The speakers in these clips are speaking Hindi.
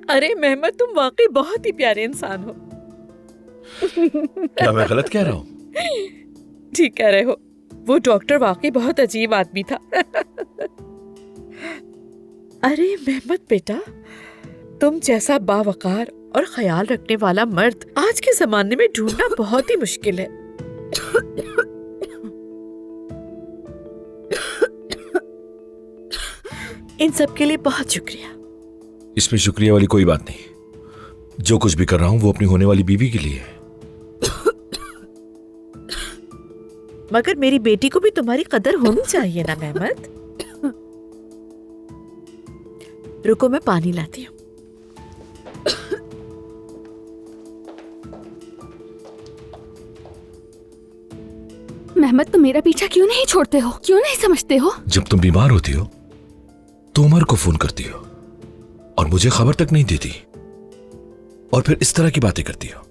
अरे मेहमत, तुम वाकई बहुत ही प्यारे इंसान हो। क्या मैं गलत कह रहा हूँ? ठीक कह रहे हो। वो डॉक्टर वाकई बहुत अजीब आदमी था। अरे मेहमत बेटा, तुम जैसा बावकार और ख्याल रखने वाला मर्द आज के जमाने में ढूंढना बहुत ही मुश्किल है। इन सब के लिए बहुत शुक्रिया। इसमें शुक्रिया वाली कोई बात नहीं। जो कुछ भी कर रहा हूं वो अपनी होने वाली बीवी के लिए है। मगर मेरी बेटी को भी तुम्हारी कदर होनी चाहिए ना मेहमत। रुको, मैं पानी लाती हूँ। मेहमत, तुम मेरा पीछा क्यों नहीं छोड़ते हो? क्यों नहीं समझते हो? जब तुम बीमार होती हो तो उमर को फोन करती हो और मुझे खबर तक नहीं देती, और फिर इस तरह की बातें करती हो।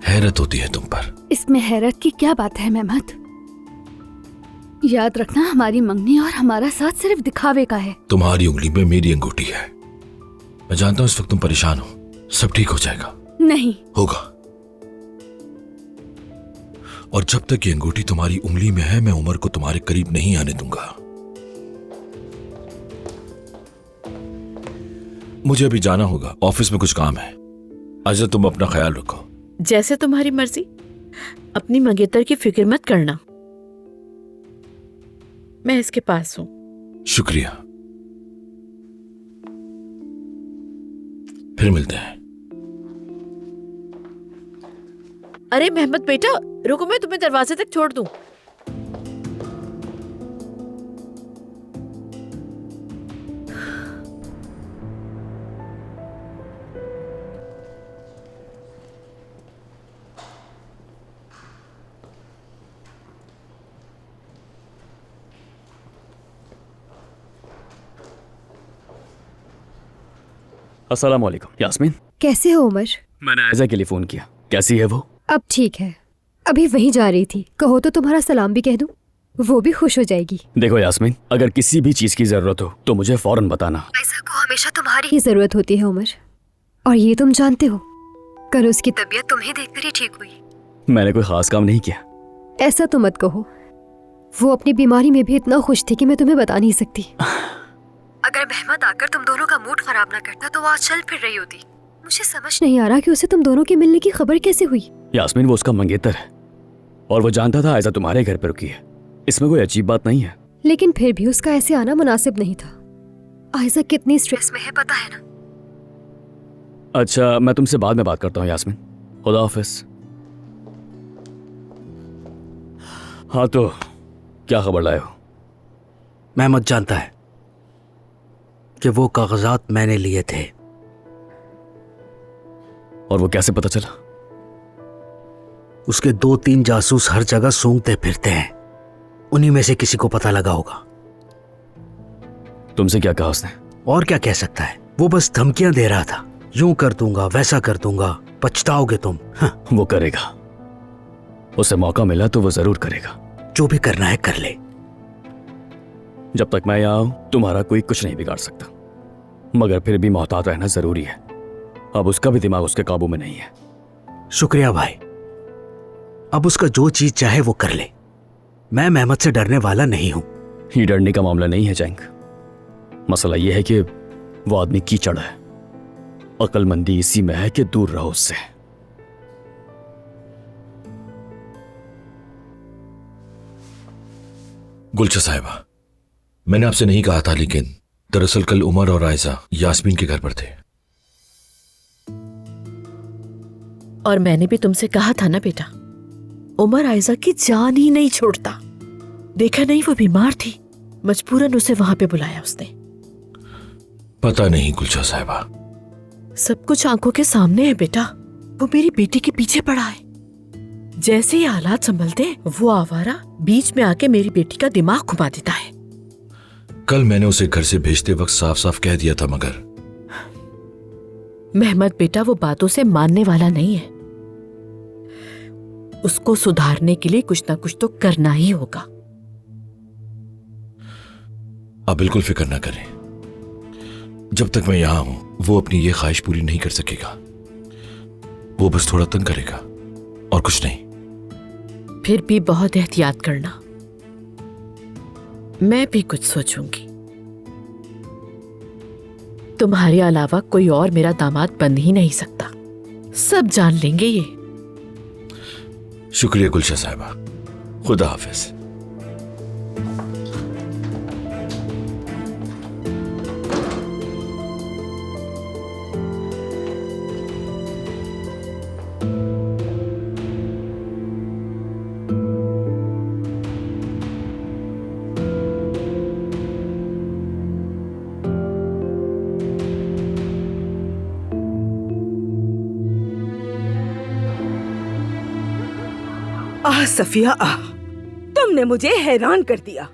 हैरत होती है तुम पर। इसमें हैरत की क्या बात है मेहमत? याद रखना, हमारी मंगनी और हमारा साथ सिर्फ दिखावे का है। तुम्हारी उंगली में मेरी अंगूठी है। मैं जानता हूं इस वक्त तुम परेशान हो। सब ठीक हो जाएगा। नहीं होगा। और जब तक ये अंगूठी तुम्हारी उंगली में है, मैं उमर को तुम्हारे करीब नहीं आने दूंगा। मुझे अभी जाना होगा, ऑफिस में कुछ काम है। आज तुम अपना ख्याल रखो। जैसे तुम्हारी मर्जी। अपनी मंगेतर की फिक्र मत करना, मैं इसके पास हूं। शुक्रिया, फिर मिलते हैं। अरे मेहमत बेटा, रुको, मैं तुम्हें दरवाजे तक छोड़ दूं। अस्सलाम वालेकुम। यास्मीन, कैसे हो उमर? मैंने आयजा के लिए फोन किया। कैसी है वो? अब ठीक है, अभी वहीं जा रही थी। कहो तो तुम्हारा सलाम भी कह दूं, वो भी खुश हो जाएगी। देखो यास्मीन, अगर किसी भी चीज की जरूरत हो तो मुझे फौरन बताना। आयजा को हमेशा तुम्हारी ही जरूरत होती है उमर, और ये तुम जानते हो। कल उसकी तबीयत तुम्हें देखकर ही ठीक हुई। मैंने कोई खास काम नहीं किया। ऐसा तो मत कहो। वो अपनी बीमारी में भी इतना खुश थी कि मैं तुम्हें बता नहीं सकती। अगर मेहमत आकर तुम दोनों का मूड खराब ना करता तो वो आज चल फिर रही होती। मुझे समझ नहीं आ रहा कि उसे तुम दोनों के मिलने की खबर कैसे हुई। यास्मीन, वो उसका मंगेतर है और वो जानता था आयजा तुम्हारे घर पर रुकी है। इसमें कोई अजीब बात नहीं है। लेकिन फिर भी उसका ऐसे आना मुनासिब नहीं था। आयजा कितनी स्ट्रेस में है पता है ना। अच्छा, मैं तुमसे बाद में बात करता हूँ यास्मीन। खुदा हाफिज। हाँ तो क्या खबर लाए हो? मेहमत जानता है कि वो कागजात मैंने लिए थे। और वो कैसे पता चला? उसके 2-3 जासूस हर जगह सूंघते फिरते हैं। उन्हीं में से किसी को पता लगा होगा। तुमसे क्या कहा उसने? और क्या कह सकता है, वो बस धमकियां दे रहा था। यूं कर दूंगा, वैसा कर दूंगा, पछताओगे तुम। हाँ। वो करेगा। उसे मौका मिला तो वो जरूर करेगा। जो भी करना है कर ले। जब तक मैं यहाँ हूं तुम्हारा कोई कुछ नहीं बिगाड़ सकता, मगर फिर भी मोहतात रहना जरूरी है। अब उसका भी दिमाग उसके काबू में नहीं है। शुक्रिया भाई। अब उसका जो चीज चाहे वो कर ले। मैं मेहमत से डरने वाला नहीं हूं। ये डरने का मामला नहीं है जैंग। मसला यह है कि वो आदमी कीचड़ है। अक्लमंदी इसी में है कि दूर रहो उससे। गुलशन साहिबा, मैंने आपसे नहीं कहा था, लेकिन दरअसल कल उमर और आयजा यास्मीन के घर पर थे। और मैंने भी तुमसे कहा था ना बेटा, उमर आयजा की जान ही नहीं छोड़ता। देखा नहीं, वो बीमार थी, मजबूरन उसे वहां पे बुलाया उसने। पता नहीं गुलशन साहिबा। सब कुछ आंखों के सामने है बेटा। वो मेरी बेटी के पीछे पड़ा है। जैसे ही हालात संभलते वो आवारा बीच में आके मेरी बेटी का दिमाग घुमा देता है। कल मैंने उसे घर से भेजते वक्त साफ साफ कह दिया था, मगर मेहमत बेटा वो बातों से मानने वाला नहीं है। उसको सुधारने के लिए कुछ ना कुछ तो करना ही होगा। आप बिल्कुल फिक्र ना करें। जब तक मैं यहां हूं वो अपनी ये ख्वाहिश पूरी नहीं कर सकेगा। वो बस थोड़ा तंग करेगा और कुछ नहीं। फिर भी बहुत एहतियात करना। मैं भी कुछ सोचूंगी। तुम्हारे अलावा कोई और मेरा दामाद बन ही नहीं सकता। सब जान लेंगे ये। शुक्रिया गुलशा साहिबा, खुदा हाफिज। आह सफिया आह, तुमने मुझे हैरान कर दिया।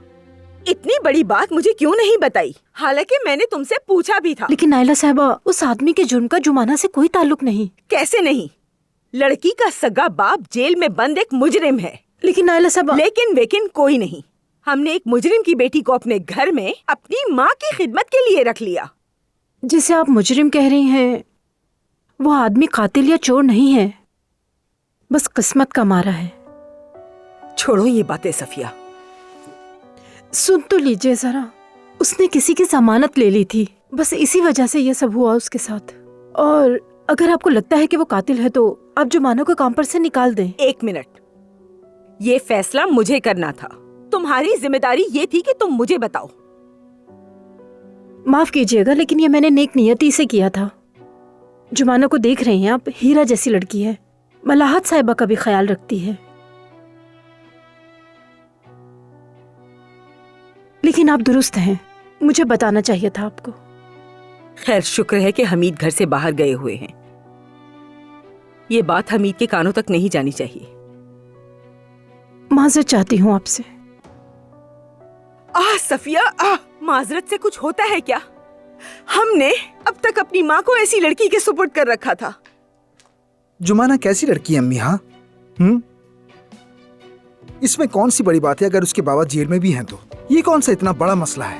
इतनी बड़ी बात मुझे क्यों नहीं बताई? हालांकि मैंने तुमसे पूछा भी था। लेकिन नाइला साहबा, उस आदमी के जुर्म का जुमाना से कोई ताल्लुक नहीं। कैसे नहीं? लड़की का सगा बाप जेल में बंद एक मुजरिम है। लेकिन नाइला साहबा, लेकिन वेकिन कोई नहीं। हमने एक मुजरिम की बेटी को अपने घर में अपनी माँ की खिदमत के लिए रख लिया। जिसे आप मुजरिम कह रही हैं, वो आदमी कातिल या चोर नहीं है, बस किस्मत का मारा है। छोड़ो ये बातें सफिया। सुन तो लीजिए जरा, उसने किसी की जमानत ले ली थी, बस इसी वजह से ये सब हुआ उसके साथ। और अगर आपको लगता है कि वो कातिल है तो आप जुमाना को काम पर से निकाल दें। एक मिनट, ये फैसला मुझे करना था। तुम्हारी जिम्मेदारी ये थी कि तुम मुझे बताओ। माफ कीजिएगा, लेकिन ये मैंने नेक नियति से किया था। जुमाना को देख रही हैं आप, हीरा जैसी लड़की है, मलाहत साहिबा का भी ख्याल रखती है। लेकिन आप दुरुस्त हैं, मुझे बताना चाहिए था आपको। खैर, शुक्र है कि हमीद घर से बाहर गए हुए हैं। ये बात हमीद के कानों तक नहीं जानी चाहिए। माजरत चाहती हूँ आपसे। आह सफिया आह, माजरत से कुछ होता है क्या? हमने अब तक अपनी माँ को ऐसी लड़की के सुपुर्द कर रखा था। जुमाना कैसी लड़की है अम्मी? हाँ, इसमें कौन सी बड़ी बात है अगर उसके बाबा जेल में भी हैं तो? ये कौन सा इतना बड़ा मसला है?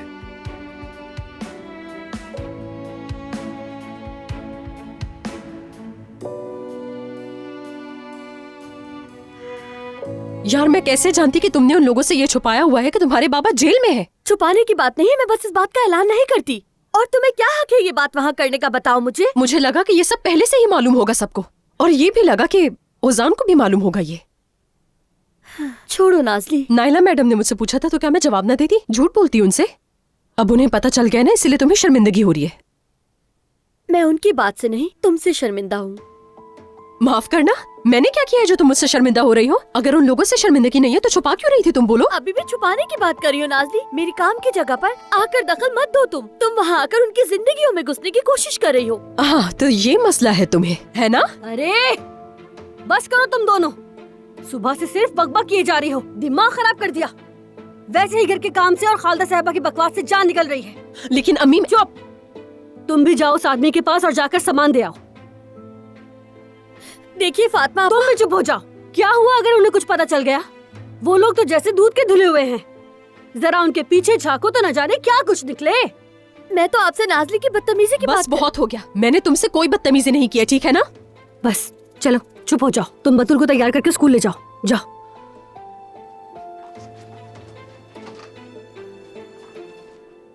यार, मैं कैसे जानती कि तुमने उन लोगों से ये छुपाया हुआ है कि तुम्हारे बाबा जेल में है? छुपाने की बात नहीं है, मैं बस इस बात का ऐलान नहीं करती। और तुम्हें क्या हक है ये बात वहाँ करने का, बताओ मुझे। मुझे लगा कि ये सब पहले से ही मालूम होगा सबको, और ये भी लगा कि ओजान को भी मालूम होगा ये। छोड़ो नाज़ली। नाइला मैडम ने मुझसे पूछा था तो क्या मैं जवाब न देती? झूठ बोलती उनसे। अब उन्हें पता चल गया ना, इसलिए तुम्हें शर्मिंदगी हो रही है। मैं उनकी बात से नहीं, तुमसे शर्मिंदा हूँ। माफ करना, मैंने क्या किया है जो तुम मुझसे शर्मिंदा हो रही हो? अगर उन लोगों से शर्मिंदगी नहीं है तो छुपा क्यों रही थी तुम? बोलो। अभी भी छुपाने की बात कर रही हो नाज़ली? मेरी काम की जगह पर आकर दखल मत दो। तुम वहाँ आकर उनकी जिंदगियों में घुसने की कोशिश कर रही हो। हाँ, तो ये मसला है तुम्हें, है ना? अरे बस करो तुम दोनों, सुबह से सिर्फ बकबक किए जा रही हो, दिमाग खराब कर दिया। वैसे ही घर के काम से और खालदा साहिबा की बकवास से जान निकल रही है। लेकिन अम्मी। चुप, तुम भी जाओ उस आदमी के पास और जाकर सामान दे आओ। देखिए फातिमा, तुम भी चुप हो जाओ। क्या हुआ अगर उन्हें कुछ पता चल गया? वो लोग तो जैसे दूध के धुले हुए हैं, जरा उनके पीछे झांको तो न जाने क्या कुछ निकले। मैं तो आपसे नाज़ली की बदतमीजी की बात। बस बहुत हो गया, मैंने तुमसे कोई बदतमीजी नहीं किया, ठीक है ना? बस चलो चुप हो जाओ। तुम बतुल को तैयार करके स्कूल ले जाओ, जाओ।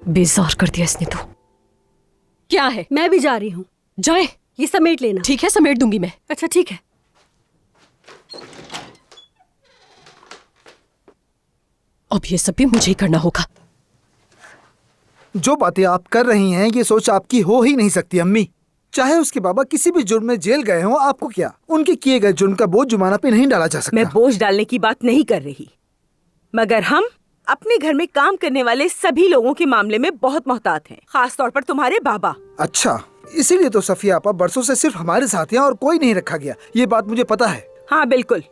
बेजार कर दिया इसने तो। क्या है? मैं भी जा रही हूँ। जाए। ये समेट लेना। ठीक है, समेट दूंगी मैं। अच्छा ठीक है। अब ये सब भी मुझे ही करना होगा। जो बातें आप कर रही हैं ये सोच आपकी हो ही नहीं सकती अम्मी। चाहे उसके बाबा किसी भी जुर्म में जेल गए हों, आपको क्या? उनके किए गए जुर्म का बोझ जुमाना पे नहीं डाला जा सकता। मैं बोझ डालने की बात नहीं कर रही, मगर हम अपने घर में काम करने वाले सभी लोगों के मामले में बहुत मोहतात हैं, खास तौर पर तुम्हारे बाबा। अच्छा, इसीलिए तो सफिया आपा बरसों से सिर्फ हमारे साथ हैं और कोई नहीं रखा गया। ये बात मुझे पता है। हाँ बिल्कुल।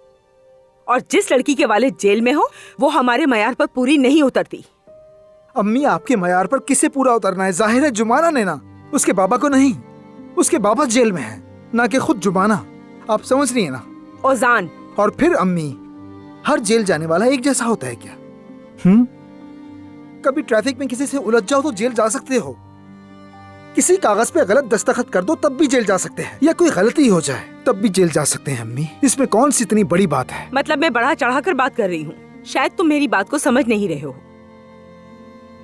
और जिस लड़की के वालिद जेल में हो वो हमारे मयार पर पूरी नहीं उतरती। अम्मी, आपके मयार पर किसे पूरा उतरना है? जाहिर है जुमाना ने ना, उसके बाबा को नहीं। उसके बाबा जेल में है, ना कि खुद जुमाना। आप समझ रही है ना? ओजान। और फिर अम्मी, हर जेल जाने वाला एक जैसा होता है क्या? कभी ट्रैफिक में किसी से उलझ जाओ तो जेल जा सकते हो, किसी कागज पे गलत दस्तखत कर दो तब भी जेल जा सकते हैं, या कोई गलती हो जाए तब भी जेल जा सकते हैं अम्मी। इसमें कौन सी इतनी बड़ी बात है? मतलब मैं बढ़ा चढ़ाकर बात कर रही हूँ, शायद तुम मेरी बात को समझ नहीं रहे हो।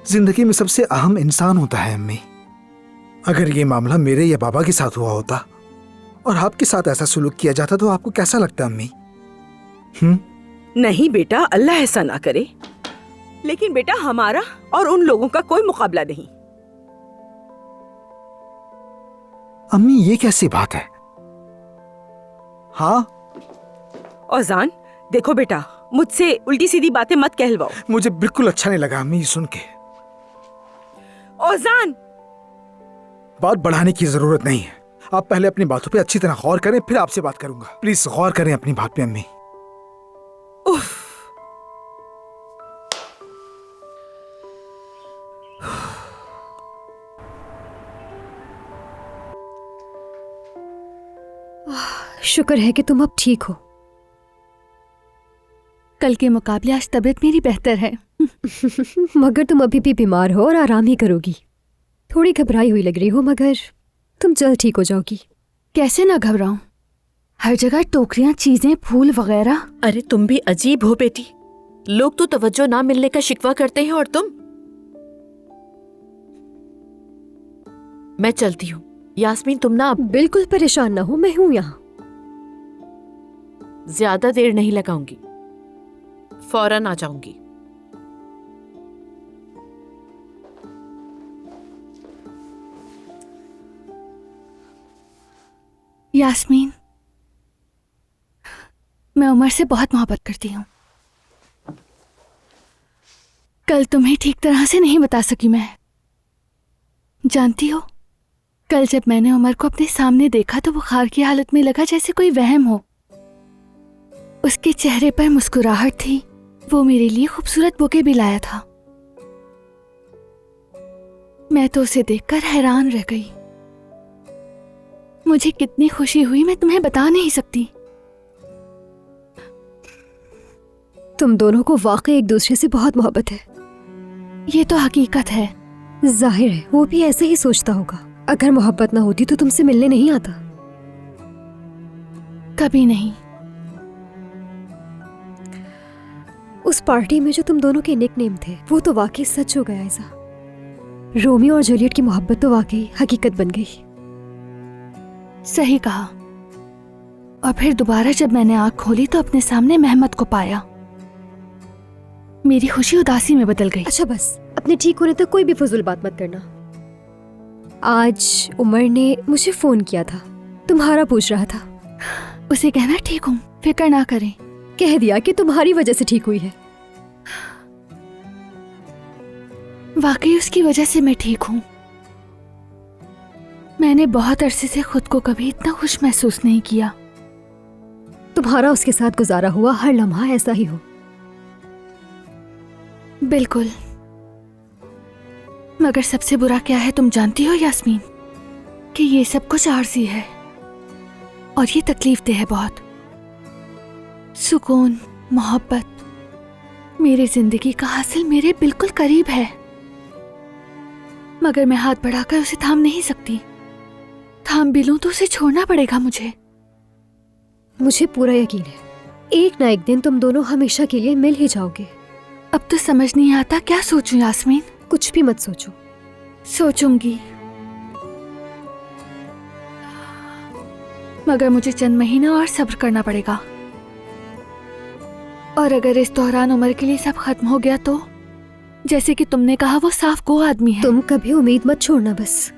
जिंदगी में सबसे अहम इंसान होता है अम्मी। अगर ये मामला मेरे या बाबा के साथ हुआ होता और आपके साथ ऐसा सुलूक किया जाता तो आपको कैसा लगता अम्मी? नहीं बेटा, अल्लाह ऐसा ना करे, लेकिन बेटा हमारा और उन लोगों का कोई मुकाबला नहीं। अम्मी ये कैसी बात है? हाँ औजान, देखो बेटा, मुझसे उल्टी सीधी बातें मत कहलवाओ। मुझे बिल्कुल अच्छा नहीं लगा अम्मी ये सुन के। औजान, बात बढ़ाने की जरूरत नहीं है। आप पहले अपनी बातों पे अच्छी तरह गौर करें, फिर आपसे बात करूंगा। प्लीज गौर करें अपनी बात पे अम्मी। उफ। शुक्र है कि तुम अब ठीक हो। कल के मुकाबले आज तबीयत मेरी बेहतर है। मगर तुम अभी भी बीमार हो और आराम ही करोगी। थोड़ी घबराई हुई लग रही हो, मगर तुम जल्द ठीक हो जाओगी। कैसे ना घबराऊं? हर जगह टोकरियां, चीजें, फूल वगैरह। अरे तुम भी अजीब हो बेटी, लोग तो तवज्जो ना मिलने का शिकवा करते हैं और तुम। मैं चलती हूँ यास्मीन, तुम ना बिल्कुल परेशान ना हो, मैं हूं यहाँ। ज्यादा देर नहीं लगाऊंगी, फौरन आ जाऊंगी। यास्मीन, मैं उमर से बहुत मोहब्बत करती हूँ। कल तुम्हें ठीक तरह से नहीं बता सकी मैं। जानती हो, कल जब मैंने उमर को अपने सामने देखा तो बुखार की हालत में लगा जैसे कोई वहम हो। उसके चेहरे पर मुस्कुराहट थी। वो मेरे लिए खूबसूरत बुके भी लाया था। मैं तो उसे देखकर हैरान रह गई। मुझे कितनी खुशी हुई मैं तुम्हें बता नहीं सकती। तुम दोनों को वाकई एक दूसरे से बहुत मोहब्बत है। ये तो हकीकत है। जाहिर है वो भी ऐसे ही सोचता होगा। अगर मोहब्बत ना होती तो तुमसे मिलने नहीं आता। कभी नहीं। उस पार्टी में जो तुम दोनों के निकनेम थे वो तो वाकई सच हो गया। ऐसा रोमियो और जूलियट की मोहब्बत तो वाकई हकीकत बन गई। सही कहा। और फिर दोबारा जब मैंने आंख खोली तो अपने सामने मेहमत को पाया। मेरी खुशी उदासी में बदल गई। अच्छा बस, अपने ठीक होने तक कोई भी फजूल बात मत करना। आज उमर ने मुझे फोन किया था, तुम्हारा पूछ रहा था। उसे कहना ठीक हूँ, फिक्र ना करें। कह दिया कि तुम्हारी वजह से ठीक हुई है। वाकई उसकी वजह से मैं ठीक हूँ। मैंने बहुत अरसे से खुद को कभी इतना खुश महसूस नहीं किया। तुम्हारा उसके साथ गुजारा हुआ हर लम्हा ऐसा ही हो। बिल्कुल। मगर सबसे बुरा क्या है तुम जानती हो यास्मीन, कि ये सब कुछ आरज़ी है और ये तकलीफदेह है बहुत। सुकून, मोहब्बत मेरी जिंदगी का हासिल मेरे बिल्कुल करीब है, मगर मैं हाथ बढ़ाकर उसे थाम नहीं सकती। थाम भी लूं तो उसे छोड़ना पड़ेगा मुझे। मुझे पूरा यकीन है एक ना एक दिन तुम दोनों हमेशा के लिए मिल ही जाओगे। अब तो समझ नहीं आता क्या सोचूं यास्मीन। कुछ भी मत सोचो। सोचूंगी, मगर मुझे चंद महीना और सब्र करना पड़ेगा। और अगर इस दौरान उम्र के लिए सब खत्म हो गया तो, जैसे कि तुमने कहा वो साफ गो आदमी है। तुम कभी उम्मीद मत छोड़ना बस।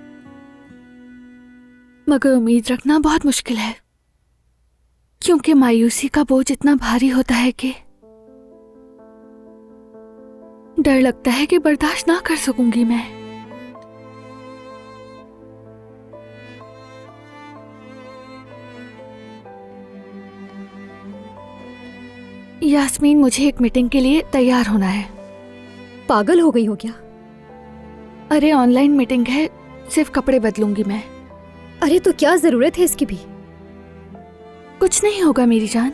मगर उम्मीद रखना बहुत मुश्किल है, क्योंकि मायूसी का बोझ इतना भारी होता है कि डर लगता है कि बर्दाश्त ना कर सकूंगी मैं। यास्मीन, मुझे एक मीटिंग के लिए तैयार होना है। पागल हो गई हो क्या? अरे ऑनलाइन मीटिंग है, सिर्फ कपड़े बदलूंगी मैं। अरे तो क्या जरूरत है इसकी भी? कुछ नहीं होगा मेरी जान।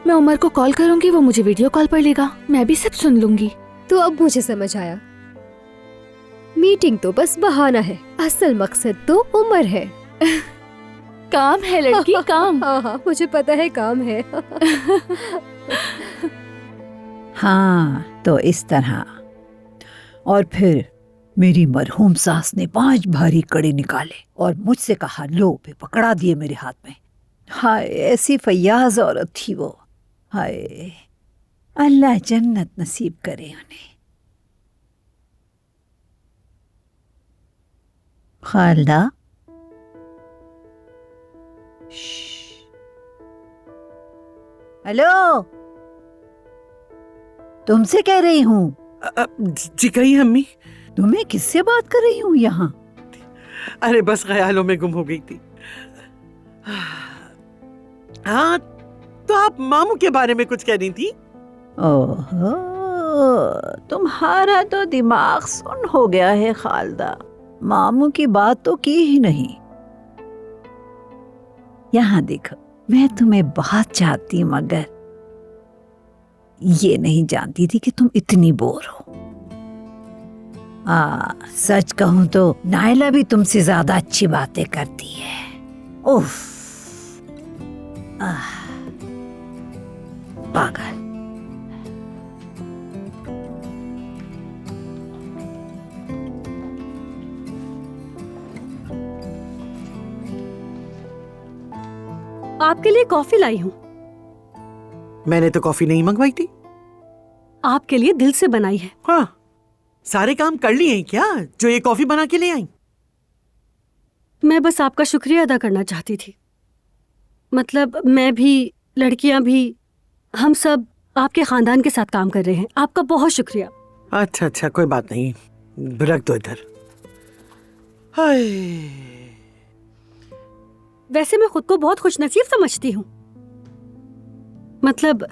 मैं उमर को कॉल करूंगी, वो मुझे वीडियो कॉल पर लेगा, मैं भी सब सुन लूंगी। तो अब मुझे समझ आया। मीटिंग तो बस बहाना है, असल मकसद तो उम्र है। काम है लड़की, काम। हाँ हाँ मुझे पता है काम है। हाँ तो इस तरह। और फिर मेरी मरहूम सास ने 5 भारी कड़े निकाले और मुझसे कहा, लो पे पकड़ा दिए मेरे हाथ में। हाय ऐसी फयाज औरत थी वो। हाय अल्लाह जन्नत नसीब करे उन्हें। खालदा, हेलो, तुमसे कह रही हूँ। जी कही अम्मी। तुम्हें किससे बात कर रही हूँ यहाँ? अरे बस ख्यालों में गुम हो गई थी। हाँ तो आप मामू के बारे में कुछ कह रही थी। ओहो, तुम्हारा तो दिमाग सुन हो गया है खालदा। मामू की बात तो की ही नहीं। यहाँ देखो, मैं तुम्हें बहुत चाहती मगर ये नहीं जानती थी कि तुम इतनी बोर हो। सच कहूं तो नायला भी तुमसे ज्यादा अच्छी बातें करती है। उफ, पागल। आपके लिए कॉफी लाई हूँ। मैंने तो कॉफी नहीं मंगवाई थी। आपके लिए दिल से बनाई है। हाँ, सारे काम कर लिए हैं क्या जो ये कॉफी बना के ले आई? मैं बस आपका शुक्रिया अदा करना चाहती थी। मतलब मैं भी, लड़कियां भी, हम सब आपके खानदान के साथ काम कर रहे हैं। आपका बहुत शुक्रिया। अच्छा अच्छा, कोई बात नहीं, रख दो इधर। हाय, वैसे मैं खुद को बहुत खुशनसीब समझती हूँ। मतलब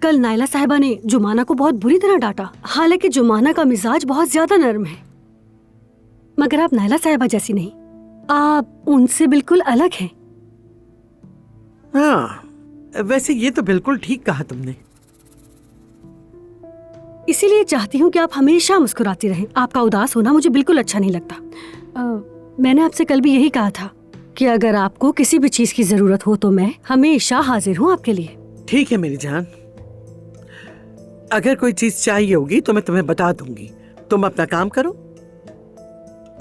कल नायला साहिबा ने जुमाना को बहुत बुरी तरह डांटा। हालांकि जुमाना का मिजाज बहुत ज्यादा नर्म है, मगर आप नायला साहिबा जैसी नहीं, आप उनसे बिल्कुल अलग हैं। हाँ, वैसे ये तो बिल्कुल ठीक कहा तुमने। इसीलिए चाहती हूँ कि आप हमेशा मुस्कुराती रहें। आपका उदास होना मुझे बिल्कुल अच्छा नहीं लगता। मैंने आपसे कल भी यही कहा था कि अगर आपको किसी भी चीज की जरूरत हो तो मैं हमेशा हाजिर हूँ आपके लिए। ठीक है मेरी जान, अगर कोई चीज चाहिए होगी तो मैं तुम्हें बता दूंगी। तुम अपना काम करो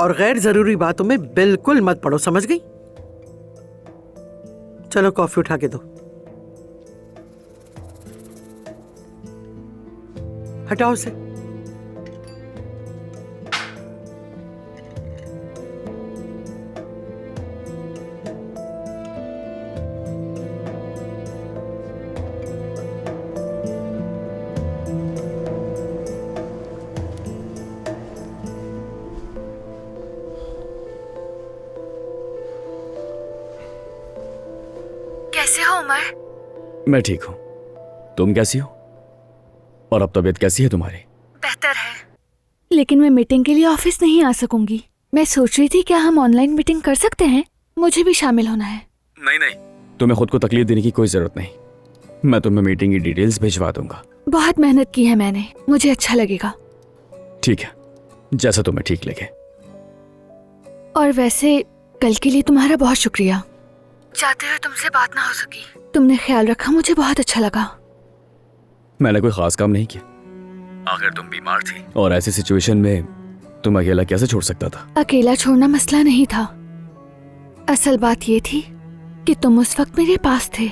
और गैर जरूरी बातों में बिल्कुल मत पड़ो, समझ गई? चलो कॉफी उठा के दो। हटाओ उसे। कैसे हो उमर? मैं ठीक हूँ, तुम कैसी हो? और अब तबीयत कैसी है तुम्हारी? बेहतर है, लेकिन मैं मीटिंग के लिए ऑफिस नहीं आ सकूंगी। मैं सोच रही थी क्या हम ऑनलाइन मीटिंग कर सकते हैं? मुझे भी शामिल होना है। नहीं नहीं, तुम्हें खुद को तकलीफ देने की कोई जरूरत नहीं। मैं तुम्हें मीटिंग की डिटेल्स भिजवा दूंगा। बहुत मेहनत की है मैंने, मुझे अच्छा लगेगा। ठीक है, जैसा तुम्हें ठीक लगे। और वैसे कल के लिए तुम्हारा बहुत शुक्रिया। चाहते हुए तुमसे बात ना हो सकी। तुमने ख्याल रखा, मुझे बहुत अच्छा लगा। मैंने कोई खास काम नहीं किया। आखिर तुम बीमार थी और ऐसी सिचुएशन में तुम अकेला कैसे छोड़ सकता था? अकेला छोड़ना मसला नहीं था, असल बात ये थी कि तुम उस वक्त मेरे पास थे।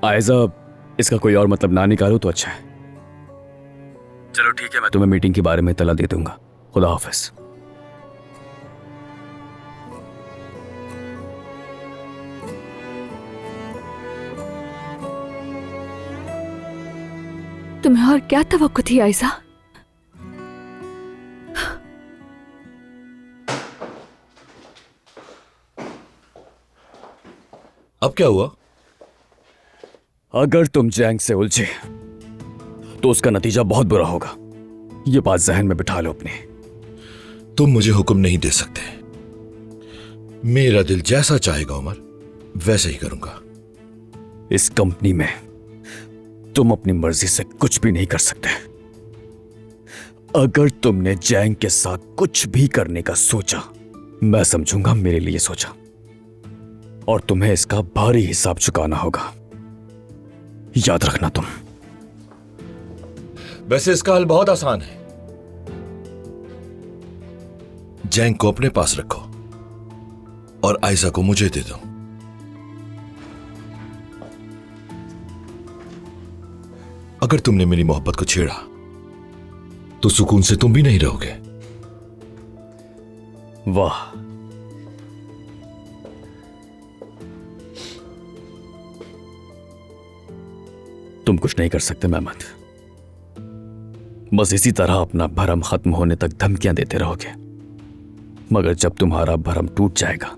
आयजा, इसका कोई और मतलब ना निकालो तो अच्छा है। चलो ठीक है, मैं तुम्हें मीटिंग के बारे में इत्तला दे दूंगा। खुदा हाफिज। तुम्हें और क्या तवक्को थी आयजा? अब क्या हुआ? अगर तुम जंग से उलझे तो उसका नतीजा बहुत बुरा होगा। ये बात जहन में बिठा लो अपने। तुम मुझे हुक्म नहीं दे सकते। मेरा दिल जैसा चाहेगा उमर, वैसे ही करूंगा। इस कंपनी में तुम अपनी मर्जी से कुछ भी नहीं कर सकते। अगर तुमने जैंग के साथ कुछ भी करने का सोचा, मैं समझूंगा मेरे लिए सोचा, और तुम्हें इसका भारी हिसाब चुकाना होगा। याद रखना तुम। वैसे इसका हल बहुत आसान है। जैंग को अपने पास रखो और आयशा को मुझे दे दो। अगर तुमने मेरी मोहब्बत को छेड़ा तो सुकून से तुम भी नहीं रहोगे। वाह, तुम कुछ नहीं कर सकते मेहमद। बस इसी तरह अपना भरम खत्म होने तक धमकियां देते रहोगे, मगर जब तुम्हारा भरम टूट जाएगा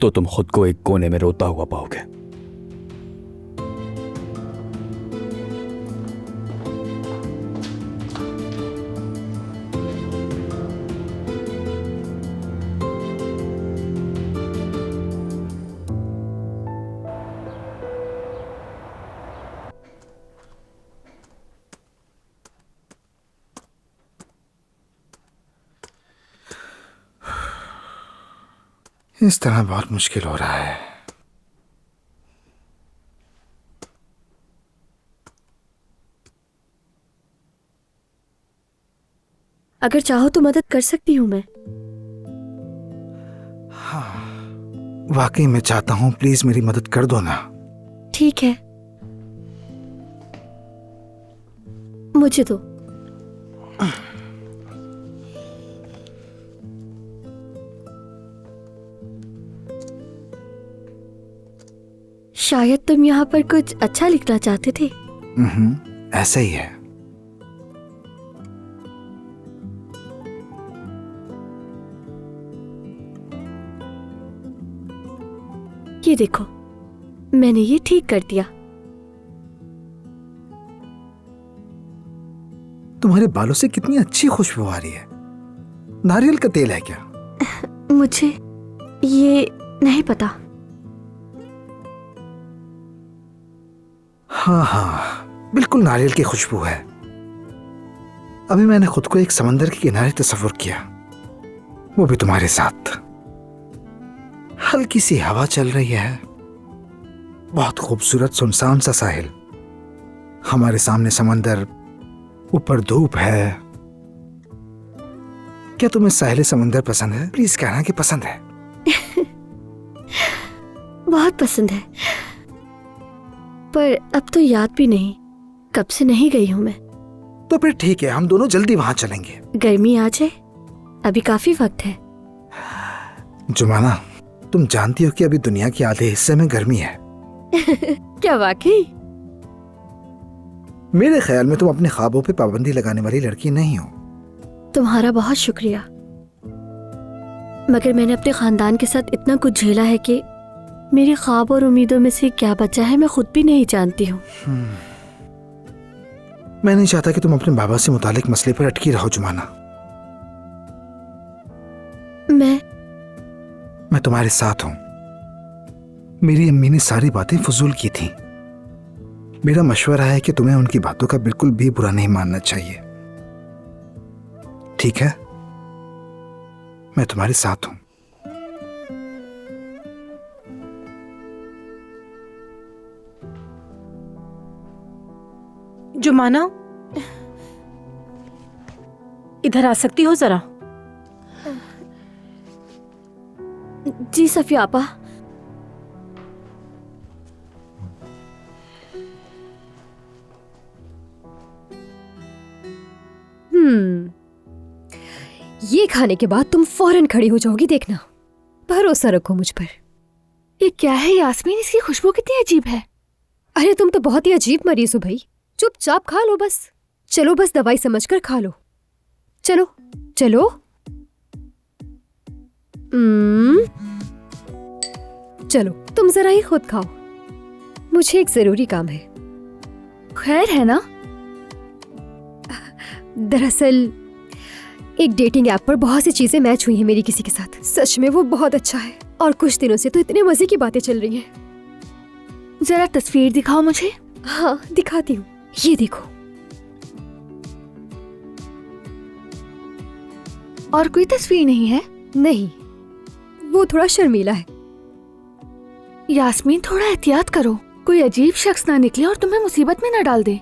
तो तुम खुद को एक कोने में रोता हुआ पाओगे। इस तरह बहुत मुश्किल हो रहा है। अगर चाहो तो मदद कर सकती हूँ मैं। वाकई मैं चाहता हूँ, प्लीज मेरी मदद कर दो ना। ठीक है, मुझे दो। शायद तुम यहाँ पर कुछ अच्छा लिखना चाहते थे। ऐसा ही है। ये देखो, मैंने ये ठीक कर दिया। तुम्हारे बालों से कितनी अच्छी खुशबू आ रही है। नारियल का तेल है क्या? मुझे ये नहीं पता। हाँ, बिल्कुल नारियल की खुशबू है। अभी मैंने खुद को एक समंदर के किनारे तस्वीर किया, वो भी तुम्हारे साथ। हल्की सी हवा चल रही है, बहुत खूबसूरत सुनसान सा साहिल, हमारे सामने समंदर, ऊपर धूप है। क्या तुम्हें साहिल समंदर पसंद है? प्लीज कहना कि पसंद है। बहुत पसंद है, पर अब तो याद भी नहीं, कब से नहीं गई हूं मैं। तो फिर ठीक है, हम दोनों जल्दी वहां चलेंगे। गर्मी आ जाए, अभी काफी वक्त है। जुमाना, तुम जानती हो कि अभी दुनिया के आधे हिस्से में गर्मी है। क्या वाकई? मेरे ख्याल में तुम अपने ख्वाबों पे पाबंदी लगाने वाली लड़की नहीं हो। तुम्हारा बहुत शुक्रिया, मगर मैंने अपने खानदान के साथ इतना कुछ झेला है कि मेरे ख्वाब और उम्मीदों में से क्या बचा है मैं खुद भी नहीं जानती हूँ। मैं नहीं चाहता कि तुम अपने बाबा से मुतालिक मसले पर अटकी रहो जुमाना। मैं तुम्हारे साथ हूं। मेरी अम्मी ने सारी बातें फजूल की थी। मेरा मशवरा है कि तुम्हें उनकी बातों का बिल्कुल भी बुरा नहीं मानना चाहिए, ठीक है? मैं तुम्हारे साथ हूं। जुमाना, इधर आ सकती हो जरा? जी सफिया आपा। ये खाने के बाद तुम फौरन खड़ी हो जाओगी, देखना। भरोसा रखो मुझ पर। ये क्या है यास्मीन, इसकी खुशबू कितनी अजीब है। अरे तुम तो बहुत ही अजीब मरीज हो भाई, चुपचाप खा लो बस। चलो बस दवाई समझकर खा लो। चलो चलो। चलो तुम जरा ही खुद खाओ, मुझे एक जरूरी काम है। खैर है ना? दरअसल एक डेटिंग ऐप पर बहुत सी चीजें मैच हुई हैं मेरी किसी के साथ। सच में वो बहुत अच्छा है, और कुछ दिनों से तो इतने मजे की बातें चल रही हैं। जरा तस्वीर दिखाओ मुझे। हाँ दिखाती हूँ, ये देखो। और कोई तस्वीर नहीं है? नहीं, वो थोड़ा शर्मीला है। यास्मीन थोड़ा एहतियात करो, कोई अजीब शख्स ना निकले और तुम्हें मुसीबत में न डाल दे।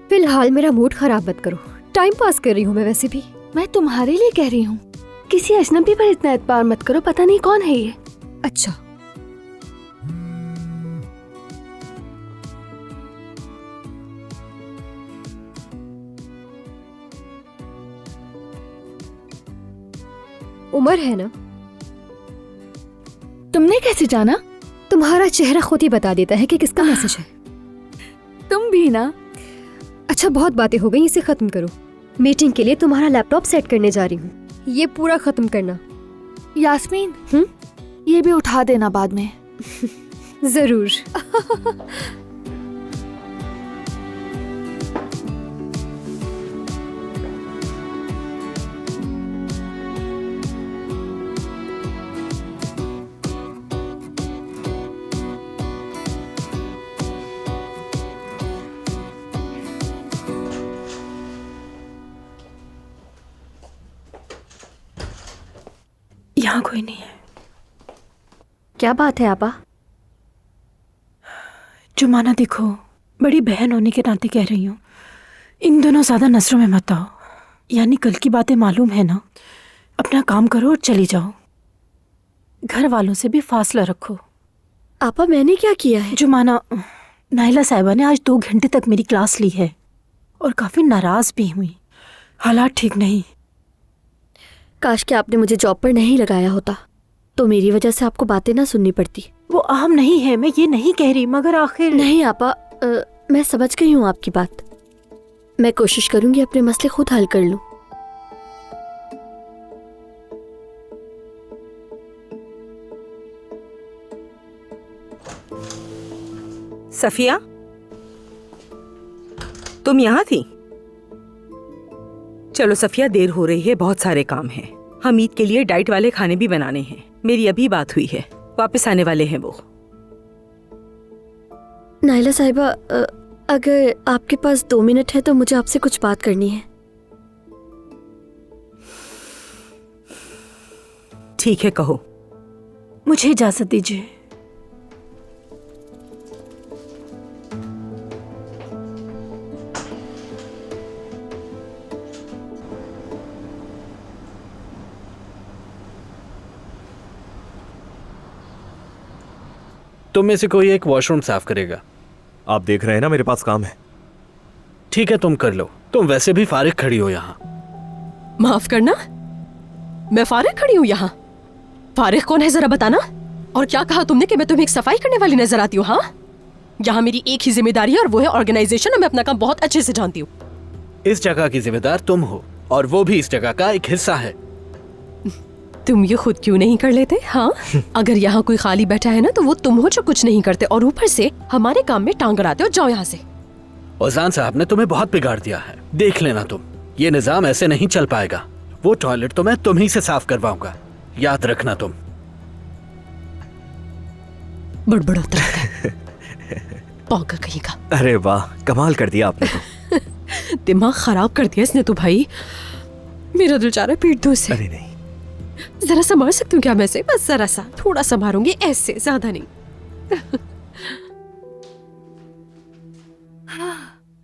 फिलहाल मेरा मूड खराब मत करो, टाइम पास कर रही हूँ मैं वैसे भी। मैं तुम्हारे लिए कह रही हूँ, किसी अजनबी पर इतना एतबार मत करो, पता नहीं कौन है ये। अच्छा, उमर है ना? तुमने कैसे जाना? तुम्हारा चेहरा खुद ही बता देता है कि किसका मैसेज है। तुम भी ना। अच्छा, बहुत बातें हो गई, इसे खत्म करो। मीटिंग के लिए तुम्हारा लैपटॉप सेट करने जा रही हूँ, ये पूरा खत्म करना। यास्मीन, ये भी उठा देना बाद में। जरूर। यहाँ कोई नहीं है। क्या बात है आपा? जुमाना देखो, बड़ी बहन होने के नाते कह रही हूँ, इन दोनों ज्यादा नजरों में मत आओ। यानी कल की बातें मालूम है ना। अपना काम करो और चली जाओ, घर वालों से भी फासला रखो। आपा, मैंने क्या किया है? जुमाना, नाइला साहिबा ने आज 2 घंटे तक मेरी क्लास ली है और काफी नाराज भी हुई। हालात ठीक नहीं। काश कि आपने मुझे जॉब पर नहीं लगाया होता, तो मेरी वजह से आपको बातें ना सुननी पड़ती। वो अहम नहीं है, मैं ये नहीं कह रही, मगर आखिर। नहीं आपा, मैं समझ गई हूँ आपकी बात। मैं कोशिश करूंगी अपने मसले खुद हल कर लूं। सफिया, तुम यहाँ थी? चलो सफिया, देर हो रही है, बहुत सारे काम हैं। हम ईद के लिए डाइट वाले खाने भी बनाने हैं। मेरी अभी बात हुई है, वापस आने वाले हैं वो। नाइला साहिबा, अगर आपके पास 2 मिनट है तो मुझे आपसे कुछ बात करनी है। ठीक है, कहो। मुझे इजाजत दीजिए। तुम में से कोई एक वॉशरूम साफ करेगा। आप देख रहे हैं ना, मेरे पास काम है। ठीक है, तुम कर लो, तुम वैसे भी फारिग खड़ी हो यहाँ। माफ करना, मैं फारिग खड़ी हूँ यहाँ? फारिग कौन है जरा बताना। और क्या कहा तुमने कि मैं तुम्हें एक सफाई करने वाली नजर आती हूँ? हाँ, यहाँ मेरी एक ही जिम्मेदारी है और वो है ऑर्गेनाइजेशन, और मैं अपना काम बहुत अच्छे से जानती हूँ। इस जगह की जिम्मेदार तुम हो और वो भी इस जगह का एक हिस्सा है। तुम ये खुद क्यों नहीं कर लेते? हाँ, अगर यहाँ कोई खाली बैठा है ना तो वो तुम हो जो कुछ नहीं करते और ऊपर से हमारे काम में टांग अड़ाते हो। जाओ यहाँ से। ओजान साहब ने तुम्हें बहुत बिगाड़ दिया है, देख लेना तुम। ये निजाम ऐसे नहीं चल पाएगा। वो टॉयलेट तो मैं तुम्ही से साफ करवाऊंगा, याद रखना तुम। बड़बड़ाता रहता है, पागल कहीं का। अरे वाह, कमाल कर दिया आपने तो। दिमाग खराब कर दिया इसने तो भाई। मेरा दिल चाह रहा है पीट दो इसे। अरे नहीं, जरा संभाल सकती हूँ क्या मैं से? बस जरा सा, थोड़ा संभालूंगी, ऐसे, ज्यादा नहीं।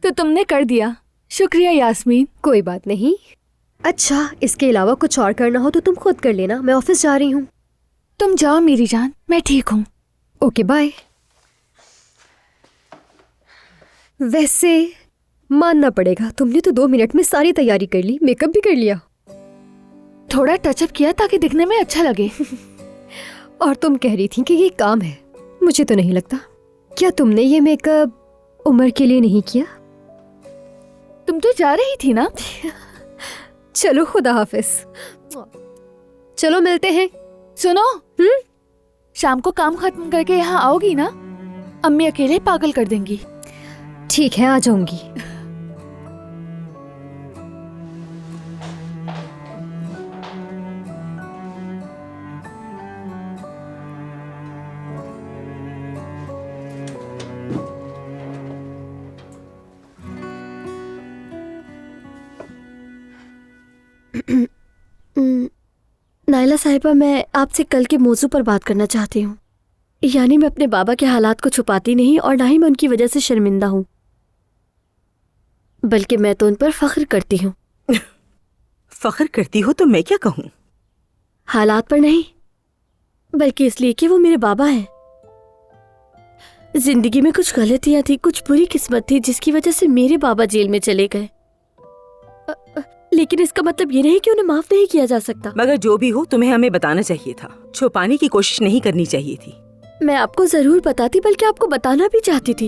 तो तुमने कर दिया, शुक्रिया यास्मीन। कोई बात नहीं। अच्छा, इसके अलावा कुछ और करना हो तो तुम खुद कर लेना, मैं ऑफिस जा रही हूँ। तुम जाओ मेरी जान, मैं ठीक हूँ। Okay, bye. वैसे मानना पड़ेगा, तुमने तो 2 मिनट में सारी तैयारी कर ली, मेकअप भी कर लिया। थोड़ा टचअप किया ताकि दिखने में अच्छा लगे। और तुम कह रही थी कि ये काम है। मुझे तो नहीं लगता। क्या तुमने ये मेकअप उमर के लिए नहीं किया? तुम तो जा रही थी ना। चलो, खुदा हाफिज। चलो मिलते हैं। सुनो, शाम को काम खत्म करके यहाँ आओगी ना? अम्मी अकेले पागल कर देंगी। ठीक है, आ जाऊंगी। नायला साहिबा, मैं आपसे कल के मौजू पर बात करना चाहती हूँ। यानी मैं अपने बाबा के हालात को छुपाती नहीं और ना ही मैं उनकी वजह से शर्मिंदा हूँ, बल्कि मैं तो उन पर फख्र करती हूँ। फख्र करती हो तो मैं क्या कहूँ? हालात पर नहीं, बल्कि इसलिए कि वो मेरे बाबा हैं। जिंदगी में कुछ गलतियां थी, कुछ बुरी किस्मत थी जिसकी वजह से मेरे बाबा जेल में चले गए। लेकिन इसका मतलब ये नहीं कि उन्हें माफ नहीं किया जा सकता। मगर जो भी हो, तुम्हें हमें बताना चाहिए था, छुपाने की कोशिश नहीं करनी चाहिए थी। मैं आपको जरूर बताती, बल्कि आपको बताना भी चाहती थी।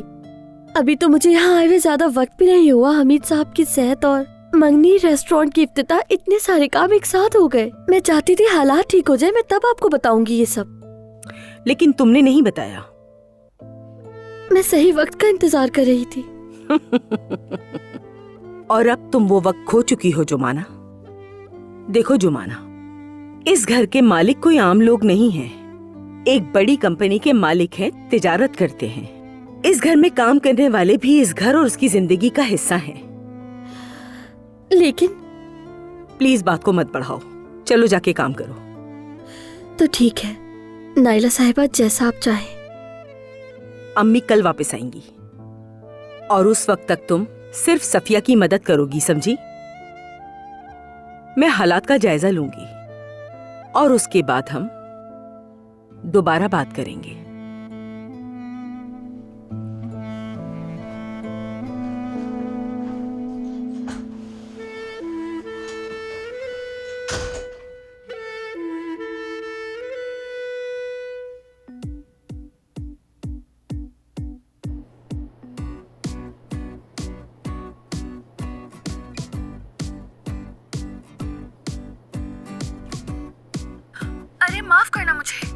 अभी तो मुझे यहाँ आए हुए ज्यादा वक्त भी नहीं हुआ। हमीद साहब की सेहत और मंगनी रेस्टोरेंट की इफ्तिताह, इतने सारे काम एक साथ हो गए। मैं चाहती थी हालात ठीक हो जाए, मैं तब आपको बताऊंगी ये सब। लेकिन तुमने नहीं बताया। मैं सही वक्त का इंतजार कर रही थी। और अब तुम वो वक्त खो चुकी हो जुमाना। देखो जुमाना, इस घर के मालिक कोई आम लोग नहीं हैं। एक बड़ी कंपनी के मालिक हैं, तिजारत करते हैं। इस घर में काम करने वाले भी इस घर और उसकी जिंदगी का हिस्सा हैं। लेकिन प्लीज बात को मत बढ़ाओ, चलो जाके काम करो। तो ठीक है नायला साहिबा, जैसा आप चाहें। अम्मी कल वापस आएंगी और उस वक्त तक तुम सिर्फ सफिया की मदद करोगी, समझी? मैं हालात का जायजा लूंगी और उसके बाद हम दोबारा बात करेंगे। अरे माफ करना मुझे,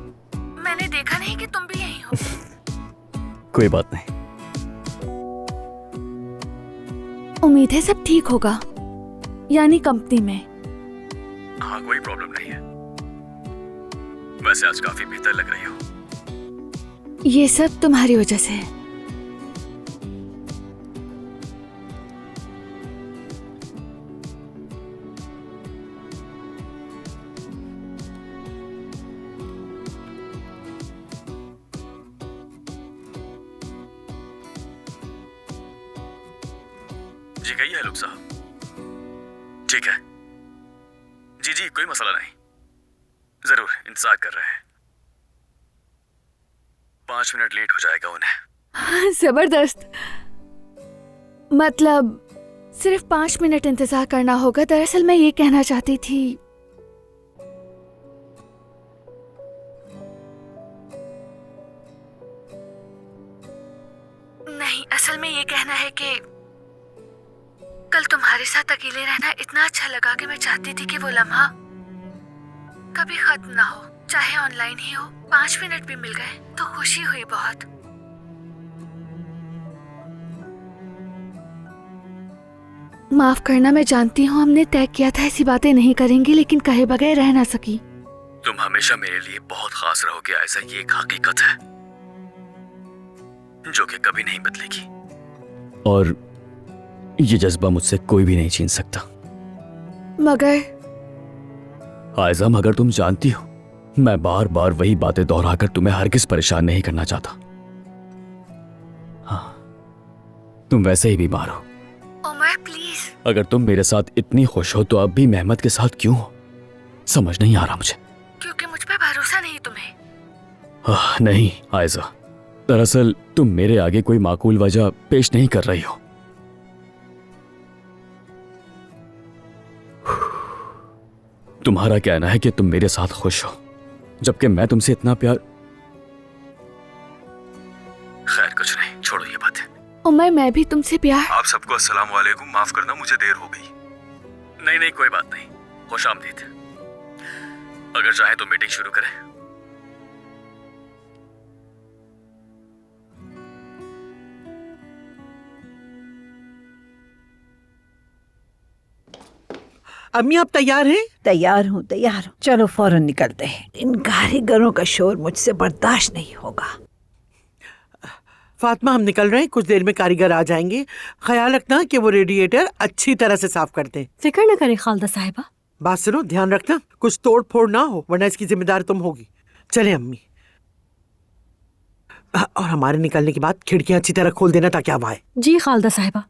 मैंने देखा नहीं कि तुम भी यहीं हो। कोई बात नहीं। उम्मीद है सब ठीक होगा, यानी कंपनी में। हाँ, कोई प्रॉब्लम नहीं है। वैसे आज काफी बेहतर लग रही हो। ये सब तुम्हारी वजह से है। जी कहिए लुक साहब। ठीक है जी जी, कोई मसला नहीं, जरूर इंतजार कर रहे हैं। 5 मिनट लेट हो जाएगा उन्हें। जबरदस्त। मतलब सिर्फ 5 मिनट इंतजार करना होगा। दरअसल मैं ये कहना चाहती थी, नहीं, असल में ये कहना है कि कल तुम्हारे साथ अकेले रहना इतना अच्छा लगा कि मैं चाहती थी कि वो लम्हा कभी खत्म ना हो, चाहे ऑनलाइन ही हो। 5 मिनट भी मिल गए तो खुशी हुई बहुत। माफ करना, मैं जानती हूँ हमने तय किया था ऐसी बातें नहीं करेंगे, लेकिन कहे बगैर रह ना सकी। तुम हमेशा मेरे लिए बहुत खास रहोगे, ऐसा ये एक हकीकत है जो कि कभी नहीं बदलेगी। और ये जज्बा मुझसे कोई भी नहीं छीन सकता। मगर आयजा, मगर तुम जानती हो मैं बार बार वही बातें दोहराकर तुम्हें हरगिज परेशान नहीं करना चाहता। हाँ, तुम वैसे ही बीमार हो। उमर प्लीज। अगर तुम मेरे साथ इतनी खुश हो तो अब भी मेहमत के साथ क्यों हो? समझ नहीं आ रहा मुझे। क्योंकि मुझ पे भरोसा नहीं तुम्हें। नहीं आयजा, दरअसल तुम मेरे आगे कोई माकूल वजह पेश नहीं कर रही हो। तुम्हारा कहना है कि तुम मेरे साथ खुश हो, जबकि मैं तुमसे इतना प्यार। खैर कुछ नहीं, छोड़ो ये बात है। उमर, मैं भी तुमसे प्यार। आप सबको अस्सलाम वालेकुम, माफ करना मुझे देर हो गई। नहीं नहीं कोई बात नहीं, खुश आमदीद। अगर चाहे तो मीटिंग शुरू करें। अम्मी आप तैयार हैं? तैयार हूँ तैयार हूँ। चलो फौरन निकलते हैं, इन कारीगरों का शोर मुझसे बर्दाश्त नहीं होगा। फातिमा हम निकल रहे हैं, कुछ देर में कारीगर आ जाएंगे। ख्याल रखना कि वो रेडिएटर अच्छी तरह से साफ कर दें। फिक्र न करें खालदा साहिबा, बात सुनो, ध्यान रखना कुछ तोड़ फोड़ ना हो, वरना इसकी जिम्मेदार तुम होगी। चले अम्मी। और हमारे निकलने के बाद खिड़कियां अच्छी तरह खोल देना ताकि हवा आए। जी खालदा साहिबा।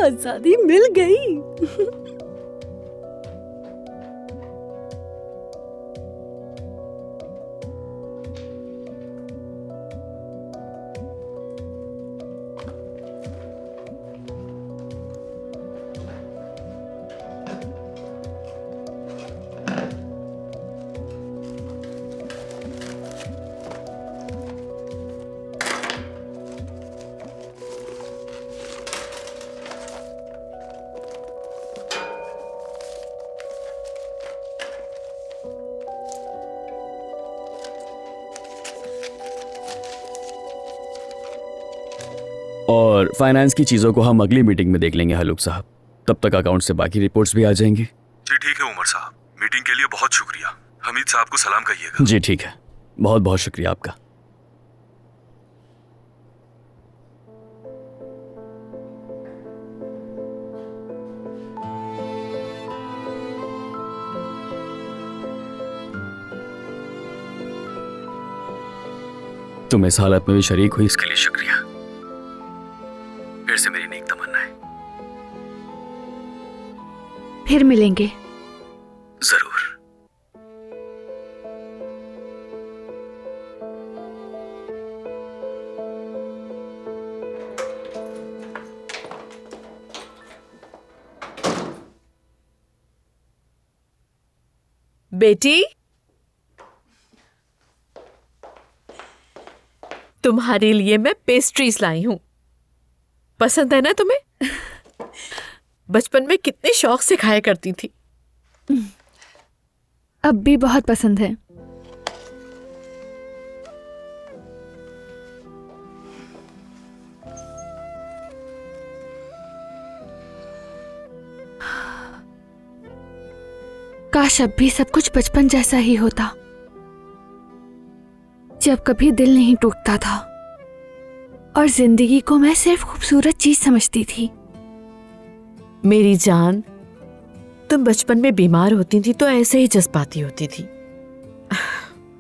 आजादी मिल गई। और फाइनेंस की चीज़ों को हम अगली मीटिंग में देख लेंगे हलूक साहब। तब तक अकाउंट से बाकी रिपोर्ट्स भी आ जाएंगी। जी ठीक है उमर साहब, मीटिंग के लिए बहुत शुक्रिया। हमीद साहब को सलाम कहिएगा। जी ठीक है, बहुत बहुत शुक्रिया आपका। तुम इस हालत में भी शरीक हुई, इसके लिए शुक्रिया। फिर से मेरी नेक तमन्ना है। फिर मिलेंगे जरूर। बेटी, तुम्हारे लिए मैं पेस्ट्रीज लाई हूं। पसंद है ना तुम्हें? बचपन में कितने शौक से खाया करती थी। अब भी बहुत पसंद है। काश अब भी सब कुछ बचपन जैसा ही होता, जब कभी दिल नहीं टूटता था और जिंदगी को मैं सिर्फ खूबसूरत चीज समझती थी। मेरी जान, तुम बचपन में बीमार होती थी तो ऐसे ही जज्बाती होती थी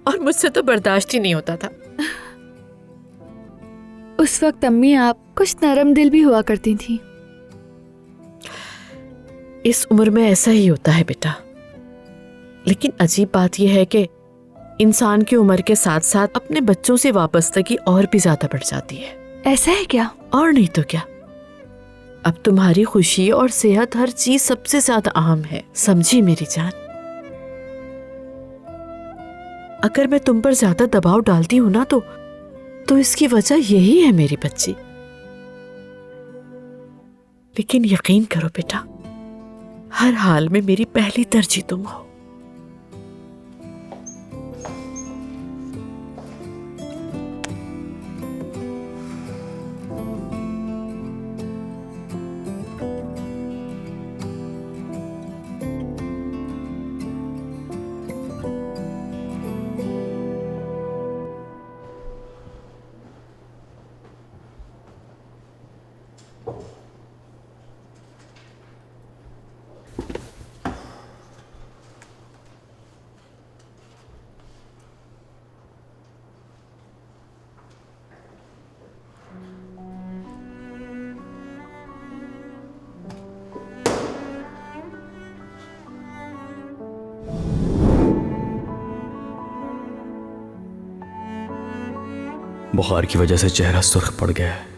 और मुझसे तो बर्दाश्त ही नहीं होता था। उस वक्त अम्मी आप कुछ नरम दिल भी हुआ करती थी। इस उम्र में ऐसा ही होता है बेटा, लेकिन अजीब बात यह है कि इंसान की उम्र के साथ साथ अपने बच्चों से वाबस्तगी और भी ज्यादा बढ़ जाती है। ऐसा है क्या? और नहीं तो क्या। अब तुम्हारी खुशी और सेहत हर चीज सबसे ज्यादा अहम है, समझी मेरी जान। अगर मैं तुम पर ज्यादा दबाव डालती हूं ना तो इसकी वजह यही है मेरी बच्ची। लेकिन यकीन करो बेटा, हर हाल में मेरी पहली तरजीह तुम हो। बुखार की वजह से चेहरा सुर्ख पड़ गया है।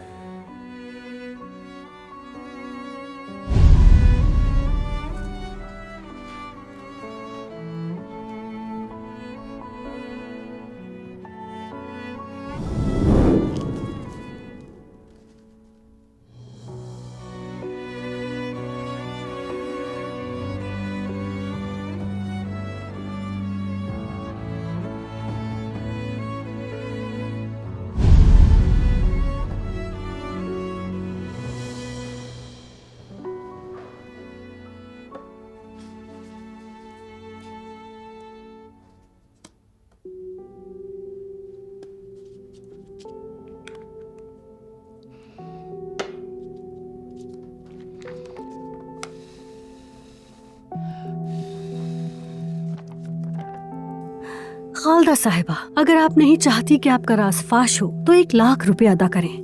खालदा साहिबा, अगर आप नहीं चाहती कि आपका राज फाश हो तो 1 लाख रुपए अदा करें।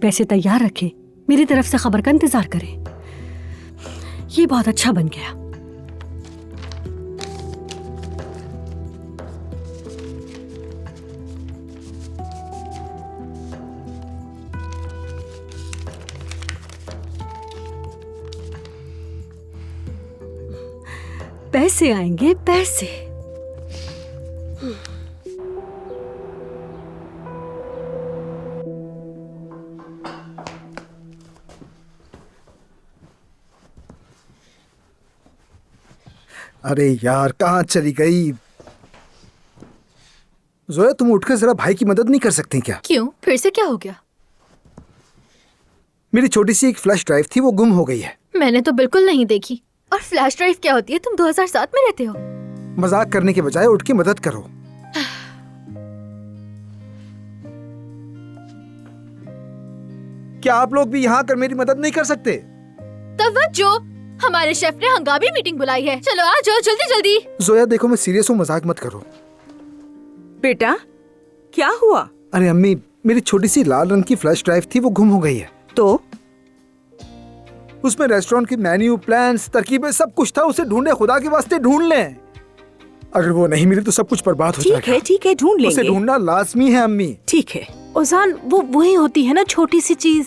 पैसे तैयार रखें, मेरी तरफ से खबर का इंतजार करें। ये बहुत अच्छा बन गया। पैसे आएंगे, पैसे। अरे यार, कहाँ चली गई? जोया, तुम उठकर जरा भाई की मदद नहीं कर सकती क्या? क्यों? फिर से क्या हो गया? मेरी छोटी सी एक फ्लैश ड्राइव थी, वो गुम हो गई है। मैंने तो बिल्कुल नहीं देखी। और फ्लैश ड्राइव क्या होती है? तुम 2007 में रहते हो। मजाक करने के बजाय उठ के मदद करो। क्या आप लोग भी यहाँ कर मेरी मदद नहीं कर सकते? तवज्जो, हमारे शेफ ने हंगामी मीटिंग बुलाई है। चलो आ जाओ जल्दी जल्दी। जोया देखो, मैं सीरियस हूँ, मजाक मत करो। बेटा क्या हुआ? अरे अम्मी, मेरी छोटी सी लाल रंग की फ्लैश ड्राइव थी, वो गुम हो गई है। तो उसमें रेस्टोरेंट की मेन्यू, प्लान्स, तरकीबें, सब कुछ था। उसे ढूंढे, खुदा के वास्ते ढूंढ लें। अगर वो नहीं मिली तो सब कुछ बर्बाद हो जाएगा। ठीक है, ढूंढ लेंगे। उसे ढूंढना लाजमी है अम्मी। ठीक है। ओजान, वो वही होती है ना छोटी सी चीज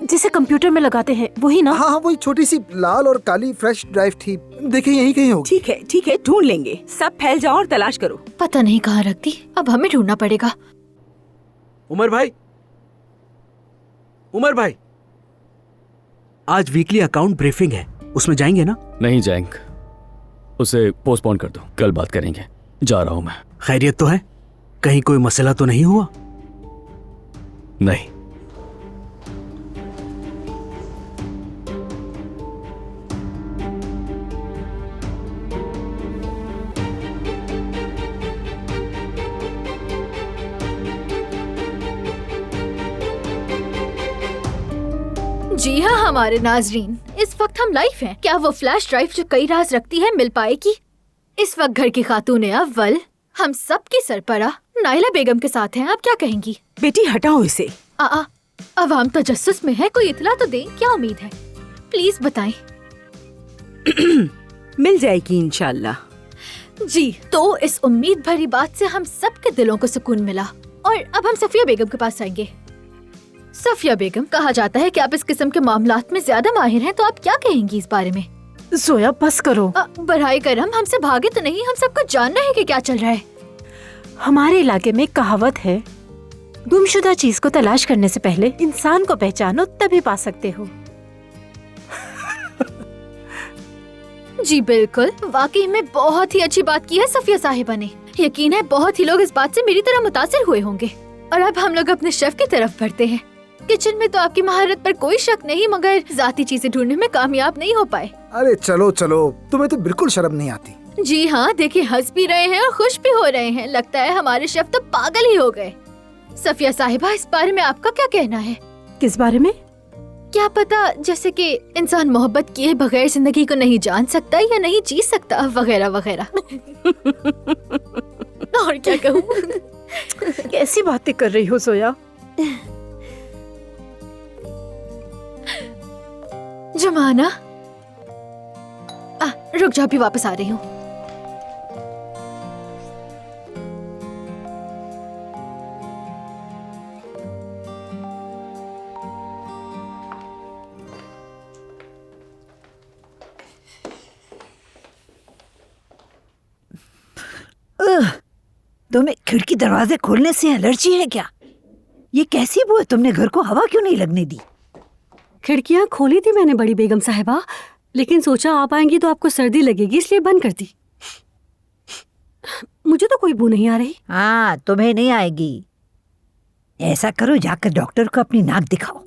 जिसे कंप्यूटर में लगाते हैं, वही ना? हाँ, वही छोटी सी लाल और काली फ्लैश ड्राइव थी। देखिए यहीं कहीं होगी। ठीक है, ढूंढ लेंगे। सब फैल जाओ और तलाश करो। पता नहीं कहाँ रख दी, अब हमें ढूंढना पड़ेगा। उमर भाई, आज वीकली अकाउंट ब्रीफिंग है, उसमें जाएंगे ना? नहीं जाएंगे, उसे पोस्टपोन कर दो, कल बात करेंगे। जा रहा हूं मैं। खैरियत तो है? कहीं कोई मसला तो नहीं हुआ? नहीं। जी हाँ हमारे नाजरीन, इस वक्त हम लाइव हैं। क्या वो फ्लैश ड्राइव जो कई राज रखती है मिल पाएगी? इस वक्त घर की खातून अव्वल हम सब की सरपरा नाइला बेगम के साथ हैं। आप क्या कहेंगी? बेटी हटाओ इसे। अवाम तजस्सुस में है, कोई इतला तो दें। क्या उम्मीद है? प्लीज बताएं। मिल जाएगी इंशाल्लाह। जी, तो इस उम्मीद भरी बात से हम सब के दिलों को सुकून मिला और अब हम सफिया बेगम के पास आएंगे। सफिया बेगम, कहा जाता है कि आप इस किस्म के मामलात में ज्यादा माहिर हैं, तो आप क्या कहेंगी इस बारे में? जोया बस करो। बराए करम, हमसे भागे तो नहीं, हम सबको जानना है कि क्या चल रहा है। हमारे इलाके में कहावत है, गुमशुदा चीज को तलाश करने से पहले इंसान को पहचानो, तभी पा सकते हो। जी बिल्कुल, वाकई में बहुत ही अच्छी बात की है सफिया साहिबा ने। यकीन है बहुत ही लोग इस बात से मेरी तरह मुतासिर हुए होंगे। और अब हम लोग अपने शेफ की तरफ बढ़ते हैं। किचन में तो आपकी महारत पर कोई शक नहीं, मगर जाती चीजें ढूंढने में कामयाब नहीं हो पाए। अरे चलो चलो, तुम्हें तो बिल्कुल शर्म नहीं आती। जी हाँ, देखिए हंस भी रहे हैं और खुश भी हो रहे हैं। लगता है हमारे शेफ तो पागल ही हो गए। सफिया साहिबा, इस बारे में आपका क्या कहना है? किस बारे में? क्या पता, जैसे कि इंसान मोहब्बत किए बगैर जिंदगी को नहीं जान सकता या नहीं जी सकता, वगैरह वगैरह। और क्या कहूँ? कैसी बातें कर रही हो जोया? जमाना, रुक जाओ, अभी वापस आ रही हूँ। तुम्हें खिड़की दरवाजे खोलने से एलर्जी है क्या? ये कैसी बू है? तुमने घर को हवा क्यों नहीं लगने दी? खिड़कियां खोली थी मैंने बड़ी बेगम साहिबा, लेकिन सोचा आप आएंगी तो आपको सर्दी लगेगी, इसलिए बंद कर दी। मुझे तो कोई बू नहीं आ रही। हाँ, तुम्हें नहीं आएगी। ऐसा करो, जाकर डॉक्टर को अपनी नाक दिखाओ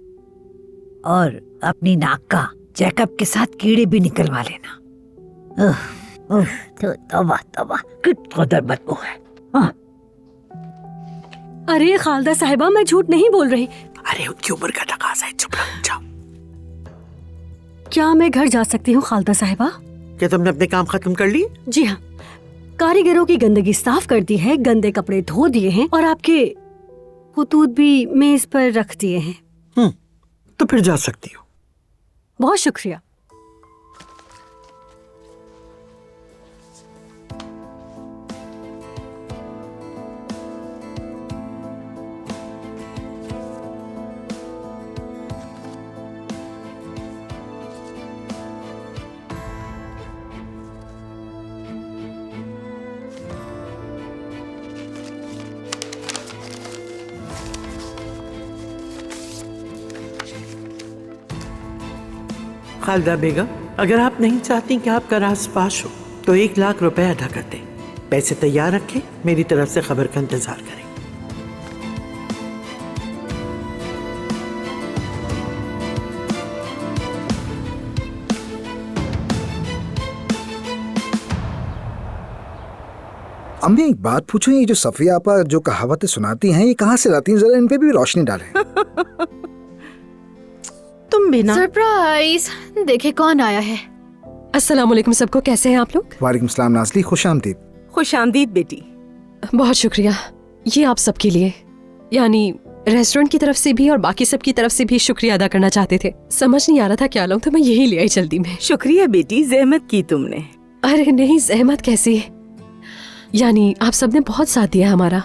और अपनी नाक का चेकअप के साथ कीड़े भी निकलवा लेना। तौबा तौबा, कितना कदर बदबू है। अरे खालदा साहिबा, मैं झूठ नहीं बोल रही। अरे उनकी उम्र का तकाजा है, चुप रहो, जाओ। क्या मैं घर जा सकती हूँ खालदा साहिबा? क्या तुमने अपने काम खत्म कर लिए? जी हाँ, कारीगरों की गंदगी साफ कर दी है, गंदे कपड़े धो दिए हैं और आपके खुतूत भी मेज पर रख दिए हैं। तो फिर जा सकती हो। बहुत शुक्रिया। खालिदा बेगम, अगर आप नहीं चाहती कि आपका राज पाश हो तो 1 लाख रुपए अदा कर दें। पैसे तैयार रखें, मेरी तरफ से खबर का इंतजार करें। अम्मी एक बात पूछूं, ये जो सफिया आपा जो कहावतें सुनाती हैं ये कहाँ से लाती हैं? जरा इन पे भी रोशनी डालें। तुम भी ना। सरप्राइज, देखे कौन आया है। अस्सलाम वालेकुम सबको, कैसे हैं आप लोग? वालेकुम सलाम नाज़ली, खुश आमदीद। खुश आमदीद बेटी। बहुत शुक्रिया। ये आप सबके लिए, यानी रेस्टोरेंट की तरफ से भी और बाकी सब की तरफ से भी शुक्रिया अदा करना चाहते थे। समझ नहीं आ रहा था क्या लाऊं, तो मैं यही ले आई जल्दी में। शुक्रिया बेटी, जहमत की तुमने। अरे नहीं, जहमत कैसी, यानी आप सबने बहुत साथ दिया हमारा।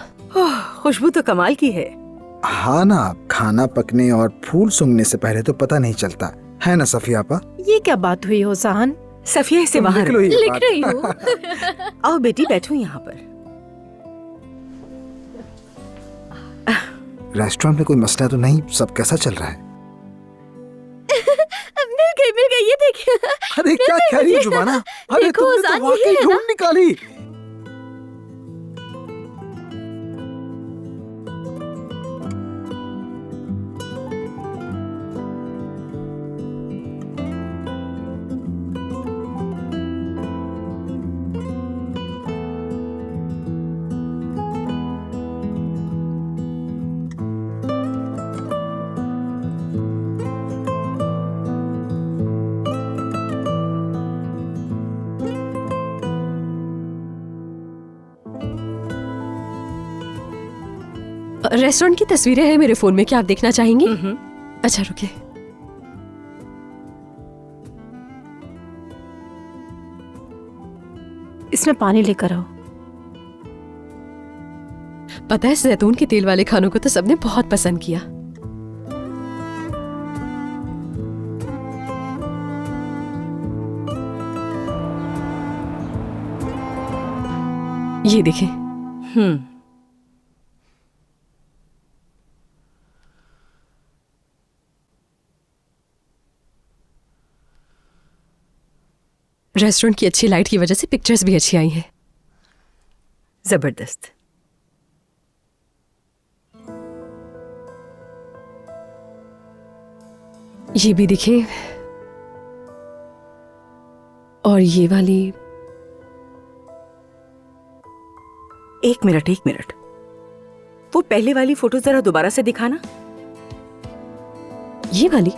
खुशबू तो कमाल की है। हाँ ना, खाना पकने और फूल सूंघने से पहले तो पता नहीं चलता है ना सफिया आपा? ये क्या बात हुई हो सहान? सफिया इसे बाहर लिख रही हूँ। आओ बेटी, बैठो यहाँ पर। रेस्टोरेंट में कोई मसला तो नहीं? सब कैसा चल रहा है? मिल गई, ये देखिए। अरे क्या कह रही है जुबाना? अरे देखो, तुमने तो जान वाकई यही है ना? ढूंढ निकाली। रेस्टोरेंट की तस्वीरें हैं मेरे फोन में, क्या आप देखना चाहेंगी? अच्छा रुके। इसमें पानी लेकर आओ। पता है, जैतून के तेल वाले खानों को तो सबने बहुत पसंद किया। ये देखें। रेस्टोरेंट की अच्छी लाइट की वजह से पिक्चर्स भी अच्छी आई हैं। जबरदस्त। ये भी दिखे, और ये वाली। एक मिनट, वो पहले वाली फोटो जरा दोबारा से दिखाना। ये वाली?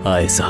आयशा,